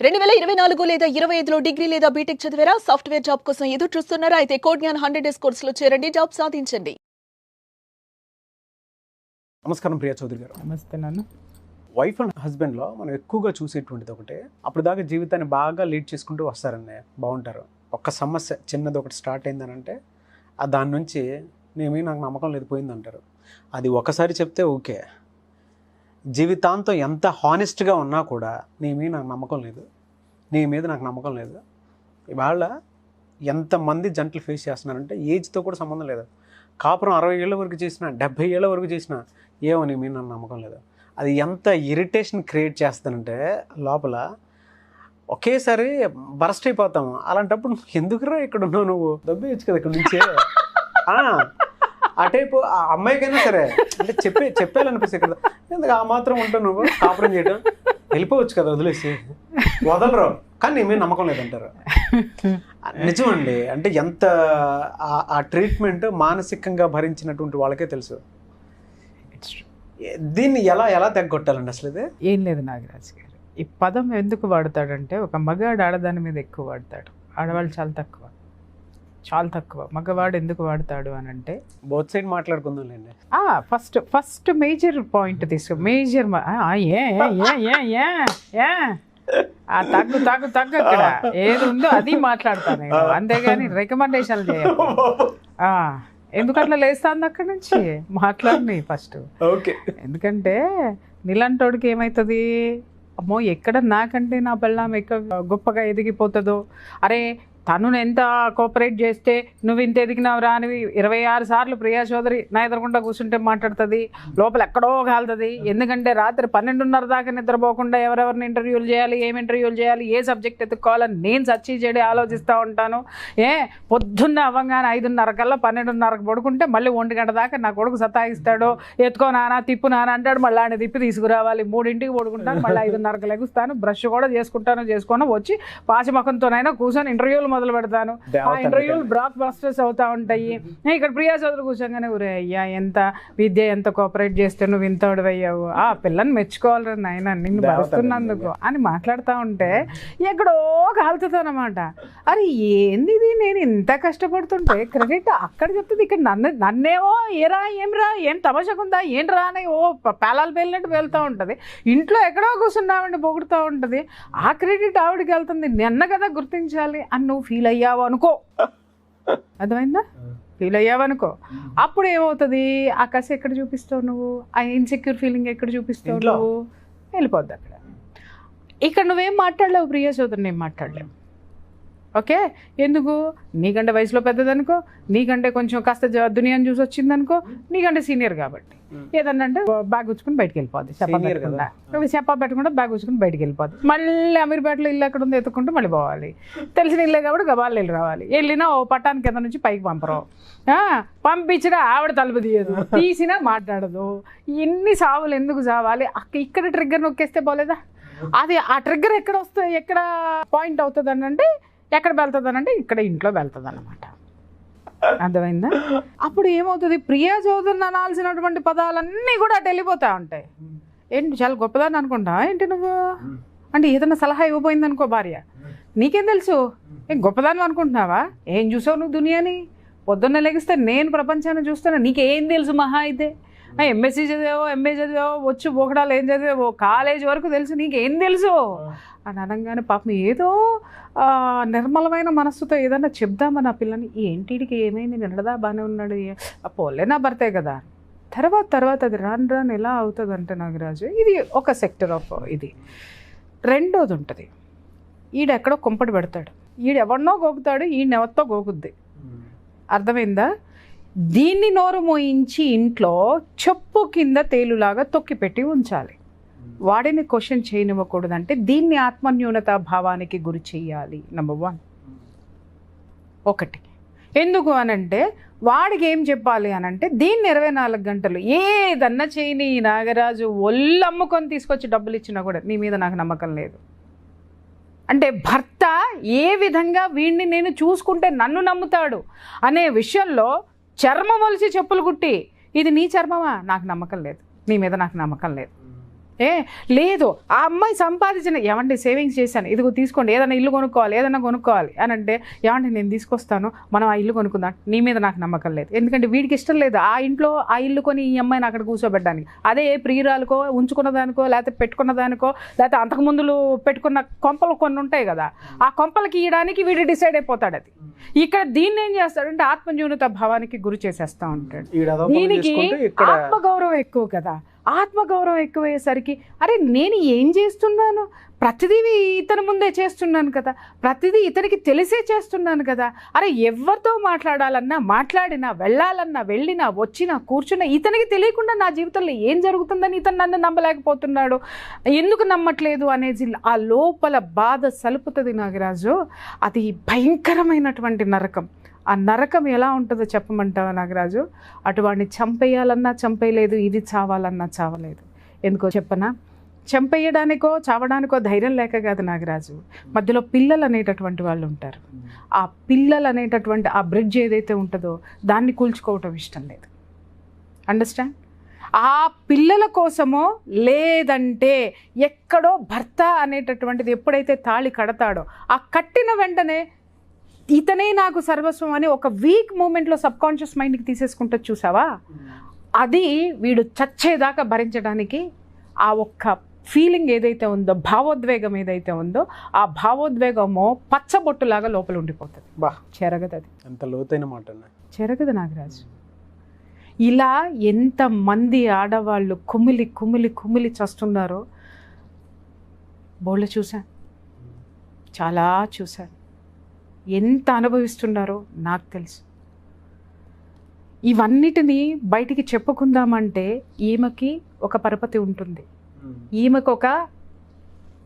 2024 లేదా 25లో డిగ్రీ లేదా బీటెక్ చదివారా? సాఫ్ట్వేర్ జాబ్ కోసం ఎదురు చూస్తున్నారా? అయితే కోడ్ జ్ఞాన్ 100 డేస్ కోర్సులో చేరండి, జాబ్ సాధించండి. నమస్కారం ప్రియా చౌదరి గారు. నమస్తే నాన్న. వైఫ్ అండ్ హస్బెండ్లో మనం ఎక్కువగా చూసేటువంటిది ఒకటే, అప్పుడు దాకా జీవితాన్ని బాగా లీడ్ చేసుకుంటూ వస్తారండి, బాగుంటారు. ఒక్క సమస్య చిన్నది ఒకటి స్టార్ట్ అయిందనంటే దాని నుంచి నాకు నమ్మకం లేదు పోయిందంటారు. అది ఒకసారి చెప్తే ఓకే, జీవితాంతం ఎంత హానెస్ట్గా ఉన్నా కూడా నాకు నమ్మకం లేదు, నీ మీద నాకు నమ్మకం లేదు. ఇవాళ ఎంతమంది జంటలు ఫేస్ చేస్తున్నారంటే ఏజ్తో కూడా సంబంధం లేదు. కాపురం 60 ఏళ్ళ వరకు చేసినా 70 ఏళ్ళ వరకు చేసినా ఏమో నీ మీద నాకు నమ్మకం లేదు. అది ఎంత ఇరిటేషన్ క్రియేట్ చేస్తానంటే లోపల ఒకేసారి బరస్ట్ అయిపోతాము. అలాంటప్పుడు ఎందుకురా ఇక్కడ ఉన్నావు, నువ్వు దబ్బేయచ్చు కదా ఇక్కడ నుంచే. ఆ టైపు ఆ అమ్మాయికైనా సరే అంటే చెప్పాలనిపిస్తుంది కదా, ఎందుకు ఆ మాత్రం ఉంటావు నువ్వు కాపురం చేయడం, వెళ్ళిపోవచ్చు కదా వదిలేసి, వదలరు కానీ నీ మీద నమ్మకం లేదంటారు. నిజమండి, అంటే ఎంత ఆ ట్రీట్మెంట్ మానసికంగా భరించినటువంటి వాళ్ళకే తెలుసు. దీన్ని ఎలా తగ్గొట్టాలండి అసలు? ఇది ఏం లేదు నాగరాజు గారు, ఈ పదం ఎందుకు వాడతాడంటే ఒక మగాడు ఆడదాని మీద ఎక్కువ వాడతాడు, ఆడవాళ్ళు చాలా తక్కువ. మగవాడు ఎందుకు వాడతాడు అని అంటే బోత్ సైడ్ మాట్లాడుకుందాంలేండి. ఫస్ట్ మేజర్ పాయింట్ తీసుకో. మేజర్ తగ్గు అక్కడ ఏది ఉందో అది మాట్లాడతాను నేను, అంతేగాని రికమెండేషన్లు చేయాలి. ఎందుకట్లా లేస్తాను అక్కడి నుంచి మాట్లాడిని ఫస్ట్. ఓకే, ఎందుకంటే నీలాంటోడికి ఏమవుతుంది, అమ్మో ఎక్కడ నాకంటే నా పెళ్ళాం ఎక్కడ గొప్పగా ఎదిగిపోతుందో, అరే తను ఎంత కోఆపరేట్ చేస్తే నువ్వు ఇంత ఎదిగినావురా అని 26 సార్లు ప్రియా చౌదరి నా ఎదురకుండా కూర్చుంటే మాట్లాడుతుంది, లోపల ఎక్కడో కాలుతుంది. ఎందుకంటే రాత్రి 12:30 దాకా నిద్రపోకుండా ఎవరెవరిని ఇంటర్వ్యూలు చేయాలి, ఏం ఇంటర్వ్యూలు చేయాలి, ఏ సబ్జెక్ట్ ఎత్తుక్కోవాలని నేను సర్చ్ చేయడం ఆలోచిస్తూ ఉంటాను. పొద్దున్న అవ్వగానే 5:30 కల్లా 12:30కి పడుకుంటే మళ్ళీ 1 గంట దాకా నా కొడుకు సతాయిస్తాడు, ఎత్తుకో నానా తిప్పు నానా అంటాడు, మళ్ళీ ఆయన తిప్పి తీసుకురావాలి. 3ంటికి పడుకుంటాను, మళ్ళీ 5:30కి లెగుస్తాను, బ్రష్ కూడా చేసుకొని వచ్చి పాచిమకంతోనైనా కూర్చొని ఇంటర్వ్యూలు మొదలు పెడతాను. ఆ ఇంటర్వ్యూలు బ్లాక్ బస్టర్స్ అవుతా ఉంటాయి. ఇక్కడ ప్రియా చౌదరి కూర్చోగానే ఊరే అయ్యా ఎంత విద్య ఎంత కోఆపరేట్ చేస్తే నువ్వు ఇంతోడు అయ్యావు, ఆ పిల్లని మెచ్చుకోవాలి నాయన నిన్ను భరిస్తున్నందుకు అని మాట్లాడుతూ ఉంటే ఎక్కడో కాలుతుంది అనమాట. అరే ఏంది ఇది, నేను ఇంత కష్టపడుతుంటే క్రెడిట్ అక్కడ చెప్తుంది, ఇక్కడ నన్నేమో ఏమ్రా ఏం తమాషకుందా ఏంట్రా అని పేలాలు పేలినట్టు వెళ్తూ ఉంటుంది. ఇంట్లో ఎక్కడో కూర్చున్నామండి పొగుడుతూ ఉంటుంది, ఆ క్రెడిట్ ఆవిడకి వెళ్తుంది. నిన్న కదా గుర్తించాలి అని నువ్వు ఫీల్ అయ్యావు అనుకో, అర్థమైందా? ఫీల్ అయ్యావు అనుకో, అప్పుడు ఏమవుతుంది, ఆ కసి ఎక్కడ చూపిస్తావు నువ్వు, ఆ ఇన్సెక్యూర్ ఫీలింగ్ ఎక్కడ చూపిస్తావు నువ్వు, వెళ్ళిపోద్ది అక్కడ. ఇక్కడ నువ్వేం మాట్లాడలేవు, ప్రియా చౌదరిని ఏం మాట్లాడలేవు. ఓకే, ఎందుకు? నీకంటే వయసులో పెద్దదనుకో, నీకంటే కొంచెం కాస్త దునియాని చూసి వచ్చిందనుకో, నీకంటే సీనియర్ కాబట్టి ఏదన్నంటే బ్యాగ్ ఉంచుకుని బయటకు వెళ్ళిపోద్ది, చెప్పా పెట్టకుండా బ్యాగ్ ఉంచుకుని బయటకు వెళ్ళిపోద్ది. మళ్ళీ అమీర్పేటలో ఇల్లు ఎక్కడ ఉందో ఎత్తుకుంటూ మళ్ళీ పోవాలి. తెలిసిన ఇల్లే కాబట్టి గబాలు వెళ్ళి రావాలి. వెళ్ళినా ఓ పట్టానికి కింద నుంచి పైకి పంపరు, పంపించినా ఆవిడ తలుపు తీయదు, తీసినా మాట్లాడదు. ఎన్ని సావులు ఎందుకు చావాలి? ఇక్కడ ట్రిగ్గర్ నొక్కేస్తే పోలేదా? అది ఆ ట్రిగ్గర్ ఎక్కడ పాయింట్ అవుతుంది అని అంటే, ఎక్కడ వెళ్తుంది అని అంటే ఇక్కడ ఇంట్లో వెళ్తుంది అన్నమాట. అర్థమైందా? అప్పుడు ఏమవుతుంది, ప్రియా చౌదరిని అనాల్సినటువంటి పదాలన్నీ కూడా అటు వెళ్ళిపోతా ఉంటాయి. ఏంటి చాలా గొప్పదాన్ని అనుకుంటా ఏంటి నువ్వు అంటే, ఏదైనా సలహా ఇవ్వబోయింది అనుకో భార్య, నీకేం తెలుసు, ఏం గొప్పదాన్ని అనుకుంటున్నావా, ఏం చూసావు నువ్వు దునియాని, పొద్దున్న లెగిస్తే నేను ప్రపంచాన్ని చూస్తాను, నీకేం తెలుసు మహా అయితే, ఎంఎస్సీ చదివావో ఎంఏ చదివావో వచ్చు పోకడాలు ఏం చదివావో కాలేజ్ వరకు తెలుసు, నీకేం తెలుసు అని అనగానే పాపం ఏదో నిర్మలమైన మనస్సుతో ఏదన్నా చెప్దామని ఆ పిల్లని, ఏంటిడికి ఏమైంది, నిన్నదా బాగానే ఉన్నాడు, పోలే నా భర్తే కదా. తర్వాత అది రాను ఎలా అవుతుంది అంటే నాగరాజు, ఇది ఒక సెక్టర్ ఆఫ్ ఇది. రెండోది ఉంటుంది, ఈడెక్కడో కుంపటి పెడతాడు, ఈడెవడనో గోకుతాడు, ఈయనెవరితో గోకుద్ది. అర్థమైందా? దీన్ని నోరు మోయించి ఇంట్లో చెప్పు కింద తేలులాగా తొక్కిపెట్టి ఉంచాలి. వాడిని క్వశ్చన్ చేయనివ్వకూడదంటే దీన్ని ఆత్మన్యూనతా భావానికి గురి చెయ్యాలి. నెంబర్ 1 ఒకటి. ఎందుకు అనంటే వాడికి ఏం చెప్పాలి అనంటే, దీన్ని 24 గంటలు ఏదన్నా చేయని నాగరాజు ఒళ్ళు అమ్ముకొని తీసుకొచ్చి డబ్బులు ఇచ్చినా కూడా నీ మీద నాకు నమ్మకం లేదు అంటే, భర్త ఏ విధంగా వీడిని నేను చూసుకుంటే నన్ను నమ్ముతాడు అనే విషయంలో చర్మం ఒలిసి చెప్పులు కుట్టి, ఇది నీ చర్మమా, నాకు నమ్మకం లేదు, నీ మీద నాకు నమ్మకం లేదు లేదు ఆ అమ్మాయి సంపాదించిన, ఏమంటే సేవింగ్స్ చేశాను, ఇదిగో తీసుకోండి, ఏదైనా ఇల్లు కొనుక్కోవాలి, ఏదైనా కొనుక్కోవాలి అని అంటే, ఏమంటే నేను తీసుకొస్తాను, మనం ఆ ఇల్లు కొనుక్కుందాం, నీ మీద నాకు నమ్మకం లేదు. ఎందుకంటే వీడికి ఇష్టం లేదు ఆ ఇంట్లో ఆ ఇల్లు కొని ఈ అమ్మాయిని అక్కడ కూర్చోబెట్టడానికి. అదే ప్రియురాలకో, ఉంచుకున్న దానికో, లేకపోతే పెట్టుకున్న దానికో, లేకపోతే అంతకుముందులు పెట్టుకున్న కొంపలు కొన్ని ఉంటాయి కదా, ఆ కొంపలకి ఇవ్వడానికి వీడు డిసైడ్ అయిపోతాడు. అది ఇక్కడ దీన్ని ఏం చేస్తాడంటే ఆత్మన్యూనత భావానికి గురి చేసేస్తా ఉంటాడు. దీనికి ఆత్మగౌరవం ఎక్కువ కదా, ఆత్మగౌరవం ఎక్కువయ్యేసరికి అరే నేను ఏం చేస్తున్నాను, ప్రతిదీ ఇతని ముందే చేస్తున్నాను కదా, ప్రతిదీ ఇతనికి తెలిసే చేస్తున్నాను కదా, అరే ఎవరితో మాట్లాడాలన్నా, మాట్లాడినా, వెళ్ళాలన్నా, వెళ్ళినా, వచ్చినా, కూర్చున్నా ఇతనికి తెలియకుండా నా జీవితంలో ఏం జరుగుతుందని ఇతను నన్ను నమ్మలేకపోతున్నాడు, ఎందుకు నమ్మట్లేదు అనేది ఆ లోపల బాధ సలుపుతుంది నాగరాజు. అది భయంకరమైనటువంటి నరకం. ఆ నరకం ఎలా ఉంటుందో చెప్పమంటావా నాగరాజు? అటువాడిని చంపేయాలన్నా చంపేయలేదు, ఇది చావాలన్నా చావలేదు. ఎందుకో చెప్పనా? చంపేయడానికో చావడానికో ధైర్యం లేక కాదు నాగరాజు, మధ్యలో పిల్లలు అనేటటువంటి వాళ్ళు ఉంటారు. ఆ పిల్లలు అనేటటువంటి ఆ బ్రిడ్జ్ ఏదైతే ఉంటుందో దాన్ని కూల్చుకోవటం ఇష్టం లేదు. అండర్స్టాండ్? ఆ పిల్లల కోసమో లేదంటే ఎక్కడో భర్త అనేటటువంటిది ఎప్పుడైతే తాళి కడతాడో ఆ కట్టిన వెంటనే ఇతనే నాకు సర్వస్వం అని ఒక వీక్ మూమెంట్లో సబ్కాన్షియస్ మైండ్కి తీసేసుకుంటే చూసావా, అది వీడు చచ్చేదాకా భరించడానికి ఆ ఒక్క ఫీలింగ్ ఏదైతే ఉందో, భావోద్వేగం ఏదైతే ఉందో, ఆ భావోద్వేగమో పచ్చబొట్టులాగా లోపల ఉండిపోతుంది. చెరగదు. అది అంత లోతైన మాట చెరగదు నాగరాజు. ఇలా ఎంతమంది ఆడవాళ్ళు కుమిలి కుమిలి కుమిలి చస్తున్నారో బోళ్ళు చూశాను, చాలా చూశాను. ఎంత అనుభవిస్తున్నారో నాకు తెలుసు. ఇవన్నిటినీ బయటికి చెప్పుకుందామంటే ఈమెకి ఒక పరపతి ఉంటుంది, ఈమెకు ఒక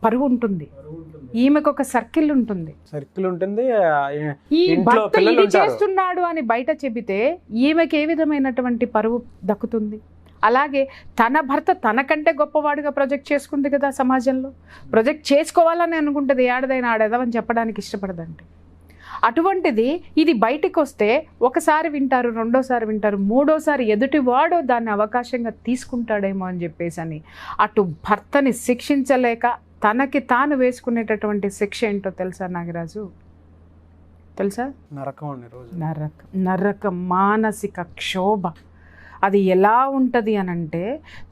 పరువు ఉంటుంది, ఈమెకు ఒక సర్కిల్ ఉంటుంది. ఈ భర్త ఇది చేస్తున్నాడు అని బయట చెబితే ఈమెకి ఏ విధమైనటువంటి పరువు దక్కుతుంది? అలాగే తన భర్త తనకంటే గొప్పవాడుగా ప్రొజెక్ట్ చేసుకుంది కదా సమాజంలో. ప్రొజెక్ట్ చేసుకోవాలని అనుకుంటుంది, ఆడదైనా ఆడేదామని చెప్పడానికి ఇష్టపడదండి. అటువంటిది ఇది బయటికి వస్తే ఒకసారి వింటారు, రెండోసారి వింటారు, మూడోసారి ఎదుటివాడు దాన్ని అవకాశంగా తీసుకుంటాడేమో అని చెప్పేసి అని అటు భర్తని శిక్షించలేక తనకి తాను వేసుకునేటటువంటి శిక్ష ఏంటో తెలుసా నాగరాజు? తెలుసా? నరకం, మానసిక క్షోభ. అది ఎలా ఉంటుంది అని అంటే,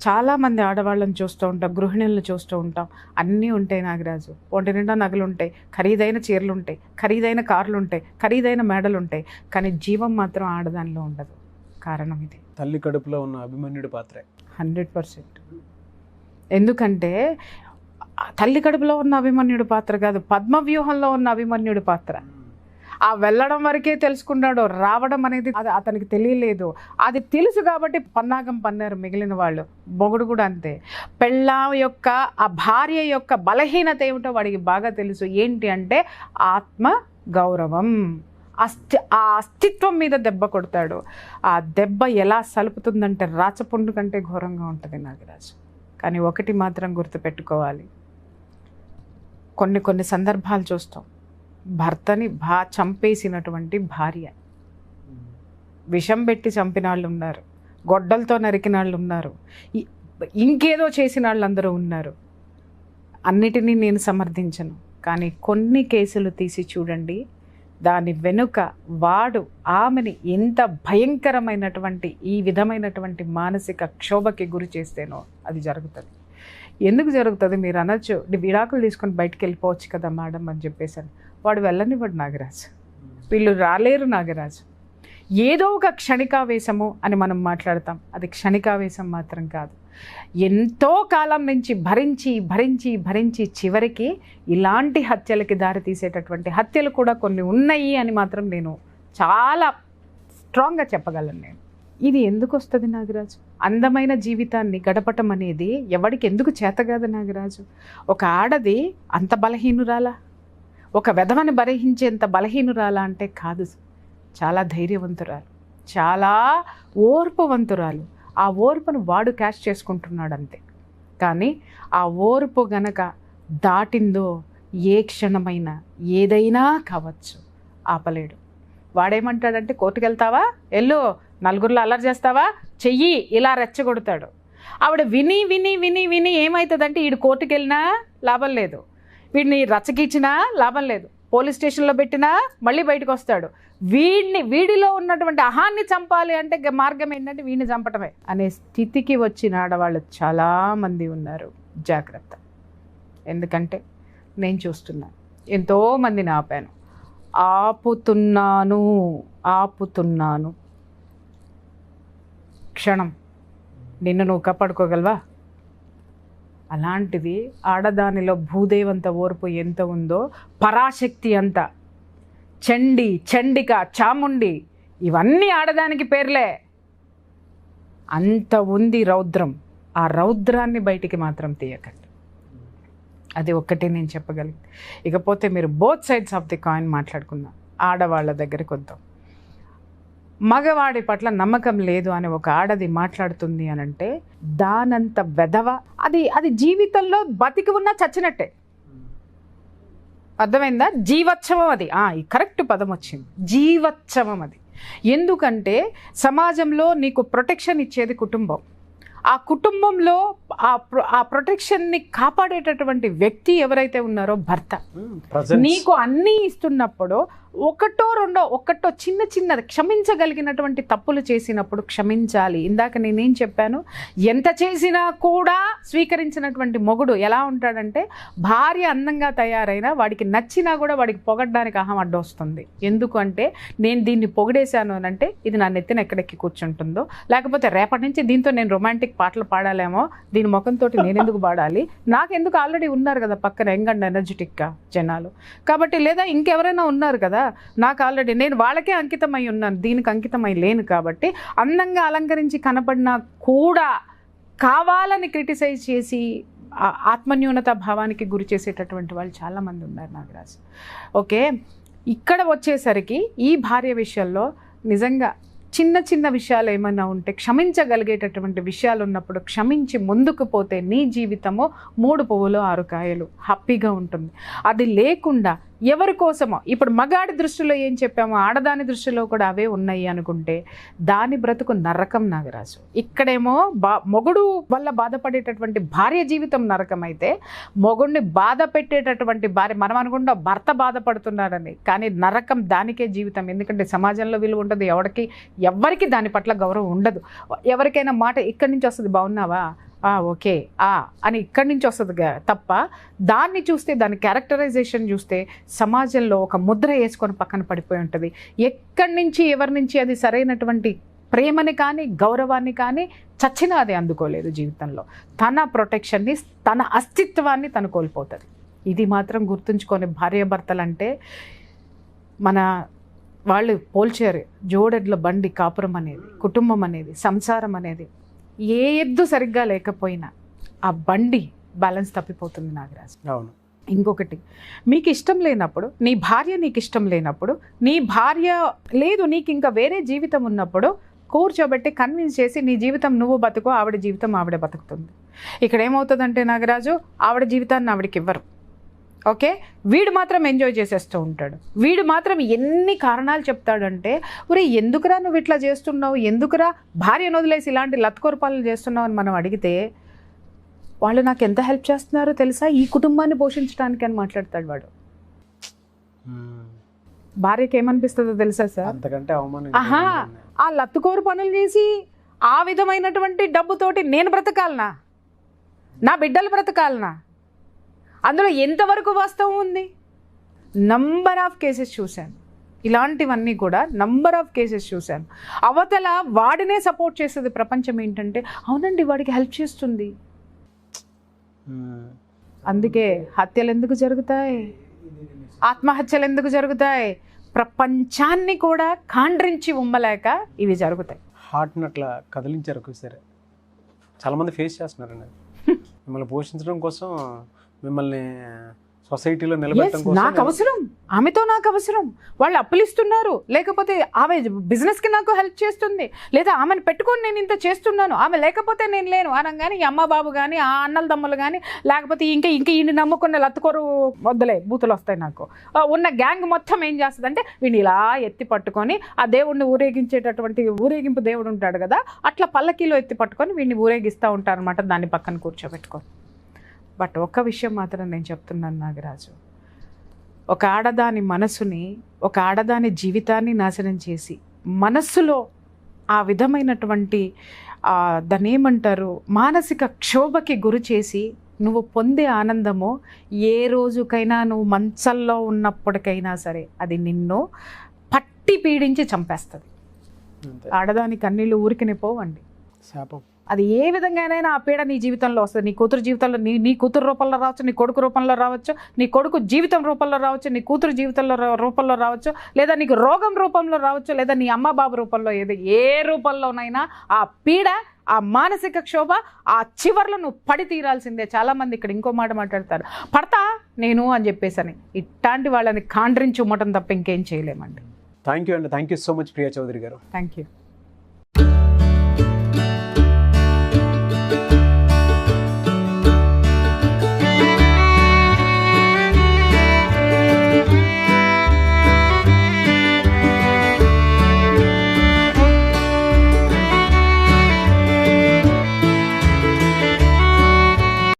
చాలామంది ఆడవాళ్ళని చూస్తూ ఉంటాం, గృహిణులను చూస్తూ ఉంటాం, అన్నీ ఉంటాయి నాగరాజు. ఒంటి నిండా నగలు ఉంటాయి, ఖరీదైన చీరలు ఉంటాయి, ఖరీదైన కార్లు ఉంటాయి, ఖరీదైన మేడలు ఉంటాయి, కానీ జీవం మాత్రం ఆడదానిలో ఉండదు. కారణం ఇది తల్లి కడుపులో ఉన్న అభిమన్యుడి పాత్రే 100%. ఎందుకంటే తల్లి కడుపులో ఉన్న అభిమన్యుడి పాత్ర కాదు, పద్మవ్యూహంలో ఉన్న అభిమన్యుడి పాత్ర. ఆ వెళ్ళడం వరకే తెలుసుకున్నాడు, రావడం అనేది అది అతనికి తెలియలేదు. అది తెలుసు కాబట్టి పన్నాగం పన్నారు మిగిలిన వాళ్ళు. మొగుడు కూడా అంతే. పెళ్ళాం యొక్క ఆ భార్య యొక్క బలహీనత ఏమిటో వాడికి బాగా తెలుసు. ఏంటి అంటే ఆత్మ గౌరవం, ఆ అస్తిత్వం మీద దెబ్బ కొడతాడు. ఆ దెబ్బ ఎలా సలుపుతుందంటే రాచపుండు కంటే ఘోరంగా ఉంటుంది నాగరాజు. కానీ ఒకటి మాత్రం గుర్తుపెట్టుకోవాలి, కొన్ని సందర్భాలు చూస్తాం, భర్తని చంపేసినటువంటి భార్య, విషం పెట్టి చంపిన వాళ్ళు ఉన్నారు, గొడ్డలతో నరికిన వాళ్ళు ఉన్నారు, ఇంకేదో చేసిన వాళ్ళందరూ ఉన్నారు. అన్నిటినీ నేను సమర్థించను, కానీ కొన్ని కేసులు తీసి చూడండి, దాని వెనుక వాడు ఆమెని ఎంత భయంకరమైనటువంటి ఈ విధమైనటువంటి మానసిక క్షోభకి గురి చేస్తేనో అది జరుగుతుంది. ఎందుకు జరుగుతుంది మీరు అనొచ్చు, విడాకులు తీసుకొని బయటికి వెళ్ళిపోవచ్చు కదా మేడం అని చెప్పేసాను. వాడు వెళ్ళనివ్వడు నాగరాజు, వీళ్ళు రాలేరు నాగరాజు. ఏదో ఒక క్షణికావేశము అని మనం మాట్లాడతాం, అది క్షణికావేశం మాత్రం కాదు. ఎంతో కాలం నుంచి భరించి భరించి భరించి చివరికి ఇలాంటి హత్యలకి దారి తీసేటటువంటి హత్యలు కూడా కొన్ని ఉన్నాయి అని మాత్రం నేను చాలా స్ట్రాంగ్గా చెప్పగలను. నేను ఇది ఎందుకు వస్తుంది నాగరాజు? అందమైన జీవితాన్ని గడపటం అనేది ఎవడికి ఎందుకు చేతగాదు నాగరాజు? ఒక ఆడది అంత బలహీనురాలా? ఒక వెధవని బలహించేంత బలహీనురాలా అంటే కాదు. చాలా ధైర్యవంతురాలు, చాలా ఓర్పువంతురాలు. ఆ ఓర్పును వాడు క్యాష్ చేసుకుంటున్నాడు అంతే. కానీ ఆ ఓర్పు గనక దాటిందో ఏ క్షణమైనా ఏదైనా కావచ్చు, ఆపలేడు. వాడేమంటాడంటే కోర్టుకు వెళ్తావా, ఎల్లు, నలుగురిలో అల్లరి చేస్తావా, చెయ్యి, ఇలా రెచ్చగొడతాడు. ఆవిడ విని విని విని విని ఏమవుతుందంటే వీడు కోర్టుకు వెళ్ళినా లాభం లేదు, వీడిని రచ్చకిచ్చినా లాభం లేదు, పోలీస్ స్టేషన్లో పెట్టినా మళ్ళీ బయటకు వస్తాడు, వీడిలో ఉన్నటువంటి అహాన్ని చంపాలి అంటే మార్గం ఏంటంటే వీడిని చంపటమే అనే స్థితికి వచ్చిన ఆడవాళ్ళు చాలామంది ఉన్నారు. జాగ్రత్త. ఎందుకంటే నేను చూస్తున్నాను, ఎంతోమందిని ఆపాను, ఆపుతున్నాను. క్షణం నిన్ను నువ్వు కాపాడుకోగలవా? అలాంటిది ఆడదానిలో భూదేవంత ఓర్పు ఎంత ఉందో, పరాశక్తి అంత, చండి, చండిక, చాముండి, ఇవన్నీ ఆడదానికి పేర్లే. అంత ఉంది రౌద్రం. ఆ రౌద్రాన్ని బయటికి మాత్రం తీయకండి. అది ఒక్కటే నేను చెప్పగలిగింది. ఇకపోతే మీరు both sides of the coin మాట్లాడుకుందాం. ఆడవాళ్ళ దగ్గరికి వద్దాం. మగవాడి పట్ల నమ్మకం లేదు అని ఒక ఆడది మాట్లాడుతుంది అని అంటే దానంత వెధవ అది జీవితంలో బతికి ఉన్నా చచ్చినట్టే. అర్థమైందా? జీవోత్సవం అది. ఈ కరెక్ట్ పదం వచ్చింది, జీవోత్సవం అది. ఎందుకంటే సమాజంలో నీకు ప్రొటెక్షన్ ఇచ్చేది కుటుంబం. ఆ కుటుంబంలో ఆ ప్రొటెక్షన్ని కాపాడేటటువంటి వ్యక్తి ఎవరైతే ఉన్నారో భర్త. నీకు అన్నీ ఇస్తున్నప్పుడు ఒకటో చిన్నది క్షమించగలిగినటువంటి తప్పులు చేసినప్పుడు క్షమించాలి. ఇందాక నేనేం చెప్పాను, ఎంత చేసినా కూడా స్వీకరించినటువంటి మొగుడు ఎలా ఉంటాడంటే, భార్య అందంగా తయారైనా వాడికి నచ్చినా కూడా వాడికి పొగడ్డానికి అహం అడ్డొస్తుంది. ఎందుకంటే నేను దీన్ని పొగిడేశాను అని అంటే ఇది నా నెత్తిన ఎక్కడెక్కి కూర్చుంటుందో, లేకపోతే రేపటి నుంచి దీంతో నేను రొమాంటిక్ పాటలు పాడాలేమో, దీని ముఖంతో నేనెందుకు పాడాలి, నాకెందుకు ఆల్రెడీ ఉన్నారు కదా పక్కన యంగ్ అండ్ ఎనర్జెటిక్గా జనాలు, కాబట్టి లేదా ఇంకెవరైనా ఉన్నారు కదా నాకు ఆల్రెడీ, నేను వాళ్ళకే అంకితమై ఉన్నాను, దీనికి అంకితమై లేను. కాబట్టి అందంగా అలంకరించి కనపడినా కూడా కావాలని క్రిటిసైజ్ చేసి ఆత్మన్యూనత భావానికి గురి చేసేటటువంటి వాళ్ళు చాలామంది ఉన్నారు నాగరాజు. ఓకే, ఇక్కడ వచ్చేసరికి ఈ భార్య విషయంలో నిజంగా చిన్న విషయాలు ఏమైనా ఉంటే క్షమించగలిగేటటువంటి విషయాలు ఉన్నప్పుడు క్షమించి ముందుకు పోతే నీ జీవితము 3 పువ్వులు 6 కాయలు హ్యాపీగా ఉంటుంది. అది లేకుండా ఎవరి కోసమో, ఇప్పుడు మగాడి దృష్టిలో ఏం చెప్పామో ఆడదాని దృష్టిలో కూడా అవే ఉన్నాయి అనుకుంటే దాని బ్రతుకు నరకం నాగరాజు. ఇక్కడేమో మొగుడు వల్ల బాధపడేటటువంటి భార్య జీవితం నరకం అయితే, మొగుడిని బాధ పెట్టేటటువంటి భార్య, మనం అనుకుంటాం భర్త బాధపడుతున్నారని, కానీ నరకం దానికే జీవితం. ఎందుకంటే సమాజంలో విలువ ఉండదు, ఎవరికి దాని పట్ల గౌరవం ఉండదు. ఎవరికైనా మాట ఇక్కడి నుంచి వస్తుంది, బాగున్నావా, ఓకే అని ఇక్కడి నుంచి వస్తుంది తప్ప, దాన్ని చూస్తే దాని క్యారెక్టరైజేషన్ చూస్తే సమాజంలో ఒక ముద్ర వేసుకొని పక్కన పడిపోయి ఉంటుంది. ఎక్కడి నుంచి ఎవరి నుంచి అది సరైనటువంటి ప్రేమని కానీ గౌరవాన్ని కానీ చచ్చినా అది అందుకోలేదు జీవితంలో. తన ప్రొటెక్షన్ని, తన అస్తిత్వాన్ని తను కోల్పోతుంది. ఇది మాత్రం గుర్తుంచుకొని భార్యాభర్తలు అంటే మన వాళ్ళు పోల్చారు, జోడెడ్ల బండి కాపురం అనేది, కుటుంబం అనేది, సంసారం అనేది. ఏ ఎద్దు సరిగ్గా లేకపోయినా ఆ బండి బ్యాలెన్స్ తప్పిపోతుంది నాగరాజు. అవును. ఇంకొకటి, మీకు ఇష్టం లేనప్పుడు, నీ భార్య నీకు ఇష్టం లేనప్పుడు, నీ భార్య లేదు నీకు ఇంకా వేరే జీవితం ఉన్నప్పుడు కూర్చోబెట్టి కన్విన్స్ చేసి నీ జీవితం నువ్వు బతుకో, ఆవిడ జీవితం ఆవిడే బతుకుతుంది. ఇక్కడ ఏమవుతుందంటే నాగరాజు, ఆవిడ జీవితాన్ని ఆవిడకి ఇవ్వరు. ఓకే, వీడు మాత్రం ఎంజాయ్ చేసేస్తూ ఉంటాడు. వీడు మాత్రం ఎన్ని కారణాలు చెప్తాడంటే, ఒరే ఎందుకురా నువ్వు ఇట్లా చేస్తున్నావు, ఎందుకురా భార్యను వదిలేసి ఇలాంటి లత్కొరపాలను చేస్తున్నావు అని మనం అడిగితే, వాళ్ళు నాకు ఎంత హెల్ప్ చేస్తున్నారో తెలుసా, ఈ కుటుంబాన్ని పోషించడానికి అని మాట్లాడతాడు వాడు. భార్యకి ఏమనిపిస్తుందో తెలుసా సార్, అంతకంటే అవమానం. ఆ లత్తుకోరు పనులు చేసి ఆ విధమైనటువంటి డబ్బుతోటి నేను బ్రతకాలనా, నా బిడ్డలు బ్రతకాలనా? అందులో ఎంతవరకు వాస్తవం ఉంది? నంబర్ ఆఫ్ కేసెస్ చూశాను, ఇలాంటివన్నీ కూడా నంబర్ ఆఫ్ కేసెస్ చూశాను. అవతల వాడినే సపోర్ట్ చేస్తుంది ప్రపంచం. ఏంటంటే అవునండి వాడికి హెల్ప్ చేస్తుంది, అందుకే హత్యలు ఎందుకు జరుగుతాయి, ఆత్మహత్యలు ఎందుకు జరుగుతాయి, ప్రపంచాన్ని కూడా కాండ్రించి ఉమ్మలేక ఇవి జరుగుతాయి. హార్ట్ని అట్లా కదిలించారు ఒకసారి. చాలామంది ఫేస్ చేస్తున్నారండి. మిమ్మల్ని పోషించడం కోసం, మిమ్మల్ని సొసైటీలో నిలబెట్టడం కోసం నాకు అవసరం, ఆమెతో నాకు అవసరం, వాళ్ళు అప్పులు ఇస్తున్నారు, లేకపోతే ఆమె బిజినెస్కి నాకు హెల్ప్ చేస్తుంది, లేదా ఆమెను పెట్టుకొని నేను ఇంత చేస్తున్నాను, ఆమె లేకపోతే నేను లేను అనగానే ఈ అమ్మ బాబు కానీ ఆ అన్నల తమ్ములు కానీ లేకపోతే ఇంకా ఈయన నమ్ముకున్న లత్తుకోరు వద్దులే బూతులు వస్తాయి నాకు ఉన్న గ్యాంగ్ మొత్తం ఏం చేస్తుందంటే వీడిని ఇలా ఎత్తి పట్టుకొని ఆ దేవుడిని ఊరేగించేటటువంటి ఊరేగింపు దేవుడు ఉంటాడు కదా, అట్లా పల్లకీలో ఎత్తి పట్టుకొని వీడిని ఊరేగిస్తూ ఉంటారనమాట, దాన్ని పక్కన కూర్చోబెట్టుకొని. బట్ ఒక్క విషయం మాత్రం నేను చెప్తున్నాను నాగరాజు, ఒక ఆడదాని మనసుని, ఒక ఆడదాని జీవితాన్ని నాశనం చేసి మనస్సులో ఆ విధమైనటువంటి దాన్ని ఏమంటారు మానసిక క్షోభకి గురి చేసి నువ్వు పొందే ఆనందము ఏ రోజుకైనా నువ్వు మంచంలో ఉన్నప్పటికైనా సరే అది నిన్ను పట్టి పీడించి చంపేస్తుంది. ఆడదాని కన్నీళ్ళు ఊరికినే పోవండి, శాపం. అది ఏ విధంగానైనా ఆ పీడ నీ జీవితంలో వస్తుంది. నీ కూతురు జీవితంలో నీ కూతురు రూపంలో రావచ్చు, నీ కొడుకు రూపంలో రావచ్చు, నీ కొడుకు జీవితం రూపంలో రావచ్చు, నీ కూతురు జీవితంలో రూపంలో రావచ్చు, లేదా నీకు రోగం రూపంలో రావచ్చు, లేదా నీ అమ్మ బాబు రూపంలో ఏ రూపంలోనైనా ఆ పీడ, ఆ మానసిక క్షోభ ఆ చివర్లో నువ్వు పడి తీరాల్సిందే. చాలామంది ఇక్కడ ఇంకో మాట మాట్లాడతారు, పడతా నేను అని చెప్పేసని. ఇట్లాంటి వాళ్ళని కాండ్రించి ఉమ్మటం తప్ప ఇంకేం చేయలేమండి. థ్యాంక్ యూ అండి, thank you so much Priya Chowdary garu. Thank you.